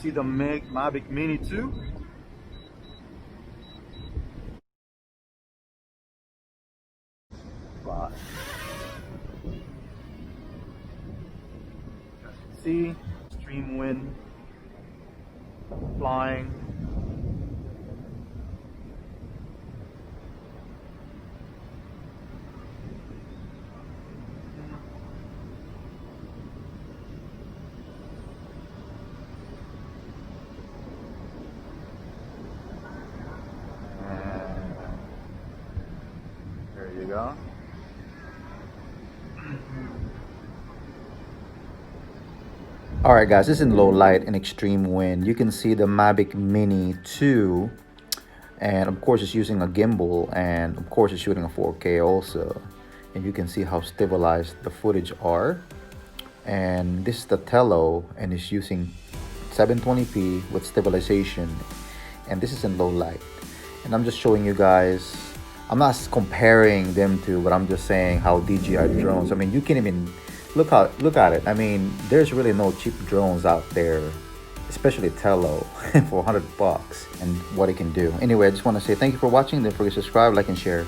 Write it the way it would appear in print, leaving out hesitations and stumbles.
see the Mavic Mini 2. But see, extreme wind, flying. There you go. All right, guys, this is in low light and extreme wind. You can see the Mavic Mini 2, and of course it's using a gimbal, and of course it's shooting a 4K also. And you can see how stabilized the footage are. And this is the Tello, and it's using 720p with stabilization, and this is in low light. And I'm just showing you guys, I'm not comparing them to, but I'm just saying how DJI drones, I mean, you can even look at it. I mean, there's really no cheap drones out there, especially Tello for $100 and what it can do. Anyway, I just want to say thank you for watching. Don't forget to subscribe, like, and share.